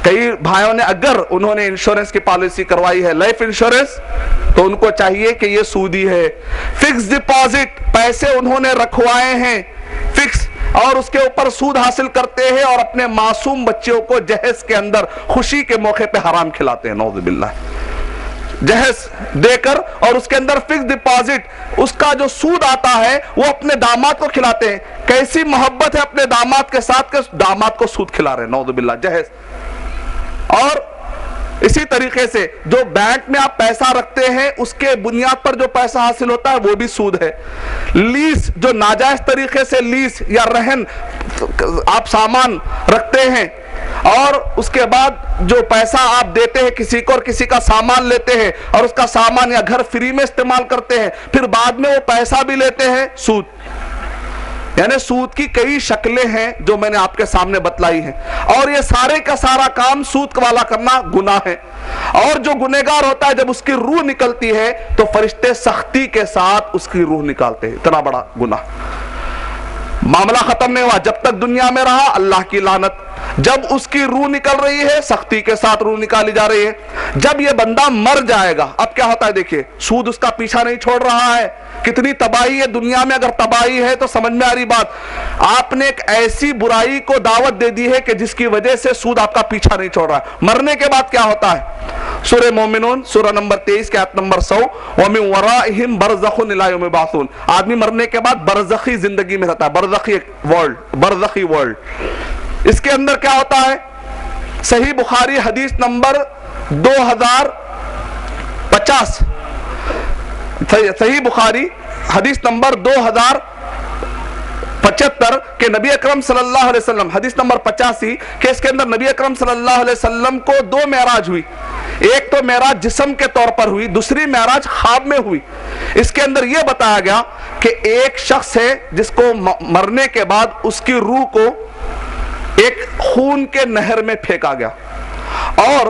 کئی بھائیوں نے اگر انہوں نے انشورنس کی پالیسی کروائی ہے لائف انشورنس تو ان کو چاہیے کہ یہ سودی ہے. فکس ڈپازٹ پیسے انہوں نے رکھوائے ہیں فکس اور اس کے اوپر سود حاصل کرتے ہیں اور اپنے معصوم بچوں کو جہیز کے اندر خوشی کے موقع پہ حرام کھلاتے ہیں. نعوذ باللہ. جہیز دے کر اور اس کے اندر فکس ڈپازٹ اس کا جو سود آتا ہے وہ اپنے داماد کو کھلاتے ہیں. کیسی محبت ہے اپنے داماد کے ساتھ کہ داماد کو سود کھلا رہے ہیں. نعوذ باللہ. جہیز. اور اسی طریقے سے جو بینک میں آپ پیسہ رکھتے ہیں اس کے بنیاد پر جو پیسہ حاصل ہوتا ہے وہ بھی سود ہے. لیز جو ناجائز طریقے سے لیز یا رہن آپ سامان رکھتے ہیں اور اس کے بعد جو پیسہ آپ دیتے ہیں کسی کو اور کسی کا سامان لیتے ہیں اور اس کا سامان یا گھر فری میں استعمال کرتے ہیں پھر بعد میں وہ پیسہ بھی لیتے ہیں سود. یعنی سود کی کئی شکلیں ہیں جو میں نے آپ کے سامنے بتلائی ہیں اور یہ سارے کا سارا کام سود والا کرنا گناہ ہے. اور جو گنہگار ہوتا ہے جب اس کی روح نکلتی ہے تو فرشتے سختی کے ساتھ اس کی روح نکالتے ہیں. اتنا بڑا گناہ. معاملہ ختم نہیں ہوا جب تک دنیا میں رہا اللہ کی لعنت. جب اس کی روح نکل رہی ہے سختی کے ساتھ روح نکالی جا رہی ہے. جب یہ بندہ مر جائے گا اب کیا ہوتا ہے دیکھیے سود اس کا پیچھا نہیں چھوڑ رہا ہے. کتنی تباہی ہے دنیا میں. اگر تباہی ہے تو سمجھ میں آ رہی بات آپ نے ایک ایسی برائی کو دعوت دے دی ہے کہ جس کی وجہ سے سود آپ کا پیچھا نہیں چھوڑ رہا ہے. مرنے کے بعد کیا ہوتا ہے؟ سورہ مومنون سورہ نمبر 23 کے آیت نمبر 100 وَمِن وَرَائِهِمْ بَرْزَخٌ إِلَىٰ يَوْمِ يُبْعَثُونَ. آدمی مرنے کے بعد برزخی زندگی میں رہتا ہے. برزخی ورلڈ. اس کے اندر کیا ہوتا ہے؟ صحیح بخاری حدیث نمبر 2050 صحیح بخاری حدیث نمبر 2075 کہ نبی اکرم صلی اللہ علیہ وسلم حدیث نمبر 85 کہ اس کے اندر نبی اکرم صلی اللہ علیہ وسلم کو 2 معراج ہوئی. ایک تو معراج جسم کے طور پر ہوئی دوسری معراج خواب میں ہوئی. اس کے اندر یہ بتایا گیا کہ ایک شخص ہے جس کو مرنے کے بعد اس کی روح کو ایک خون کے نہر میں پھینکا گیا اور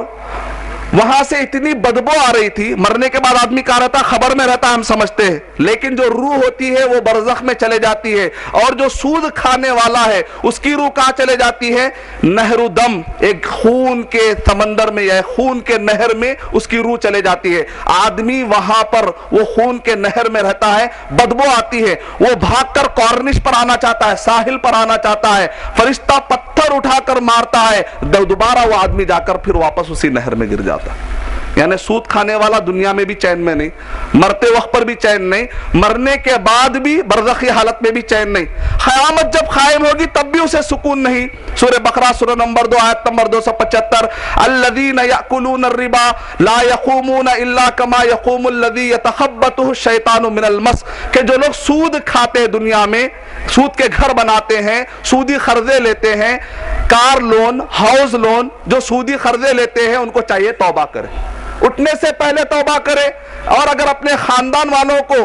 وہاں سے اتنی بدبو آ رہی تھی. مرنے کے بعد آدمی کہا رہتا خبر میں رہتا ہم سمجھتے ہیں لیکن جو روح ہوتی ہے وہ برزخ میں چلے جاتی ہے اور جو سود کھانے والا ہے اس کی روح کہاں چلے جاتی ہے؟ نہر دم. ایک خون کے سمندر میں یا خون کے نہر میں اس کی روح چلے جاتی ہے. آدمی وہاں پر وہ خون کے نہر میں رہتا ہے بدبو آتی ہے. وہ بھاگ کر کارنش پر آنا چاہتا ہے ساحل پر آنا چاہتا ہے. فرشتہ پتھر اٹھا کر مارتا ہے دوبارہ وہ آدمی جا کر پھر واپس اسی نہر میں گر جاتا. یعنی سود کھانے والا دنیا میں بھی چین میں نہیں مرتے وقت پر بھی چین نہیں مرنے کے بعد بھی برزخی حالت میں بھی چین نہیں. قیامت جب قائم ہوگی تب بھی اسے سکون نہیں. سورہ بقرہ سورہ نمبر 2 آیت نمبر 275 الذین یأکلون الربا لا یقومون الا کما یقوم الذی یتخبطہ الشیطان من المس. کہ جو لوگ سود کھاتے ہیں دنیا میں سود کے گھر بناتے ہیں سودی قرضے لیتے ہیں کار لون ہاؤس لون جو سودی قرضے لیتے ہیں ان کو چاہیے توبہ کرے. اٹھنے سے پہلے توبہ کرے. اور اگر اپنے خاندان والوں کو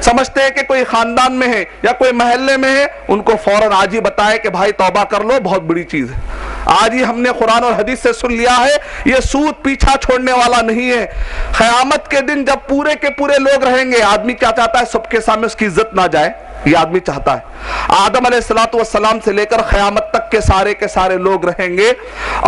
سمجھتے ہیں کہ کوئی خاندان میں ہے یا کوئی محلے میں ہے ان کو فوراً آج ہی بتائے کہ بھائی توبہ کر لو بہت بڑی چیز ہے. آج ہی ہم نے قرآن اور حدیث سے سن لیا ہے یہ سود پیچھا چھوڑنے والا نہیں ہے. قیامت کے دن جب پورے کے پورے لوگ رہیں گے آدمی کیا چاہتا ہے سب کے سامنے اس کی عزت نہ جائے. یہ آدمی چاہتا ہے آدم علیہ السلام سے لے کر قیامت تک کے سارے لوگ رہیں گے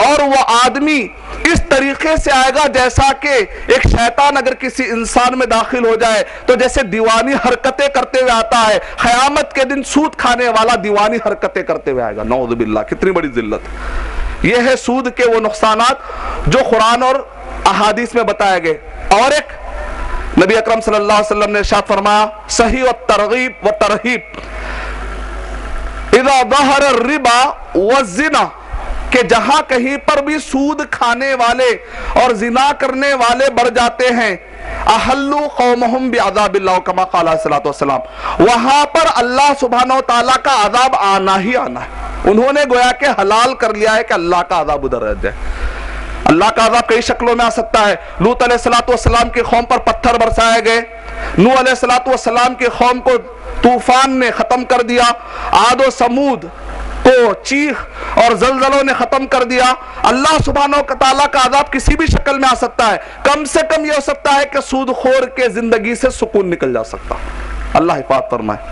اور وہ آدمی اس طریقے سے آئے گا جیسا کہ ایک شیطان اگر کسی انسان میں داخل ہو جائے تو جیسے دیوانی حرکتیں کرتے ہوئے آتا ہے قیامت کے دن سود کھانے والا دیوانی حرکتیں کرتے ہوئے آئے گا. نعوذ باللہ. کتنی بڑی ذلت. یہ ہے سود کے وہ نقصانات جو قرآن اور احادیث میں بتائے گئے. اور ایک نبی اکرم صلی اللہ علیہ وسلم نے ارشاد فرمایا صحیح و ترغیب و ترہیب اذا ظہر الربا والزنا کہ جہاں کہیں پر بھی سود کھانے والے اور زنا کرنے والے بڑھ جاتے ہیں احلوا قومہم بعذاب اللہ کما قال علیہ السلام وہاں پر اللہ سبحانہ وتعالیٰ کا عذاب آنا ہی آنا ہے. انہوں نے گویا کہ حلال کر لیا ہے کہ اللہ کا عذاب ادھر رہ جائے. اللہ کا عذاب کئی شکلوں میں آ سکتا ہے. لوط علیہ السلام کی قوم پر پتھر برسائے گئے. نوح علیہ السلام کی قوم کو طوفان نے ختم کر دیا. عاد و سمود کو چیخ اور زلزلوں نے ختم کر دیا. اللہ سبحانہ وتعالیٰ کا عذاب کسی بھی شکل میں آ سکتا ہے. کم سے کم یہ ہو سکتا ہے کہ سود خور کے زندگی سے سکون نکل جا سکتا. اللہ حفاظت فرمائے.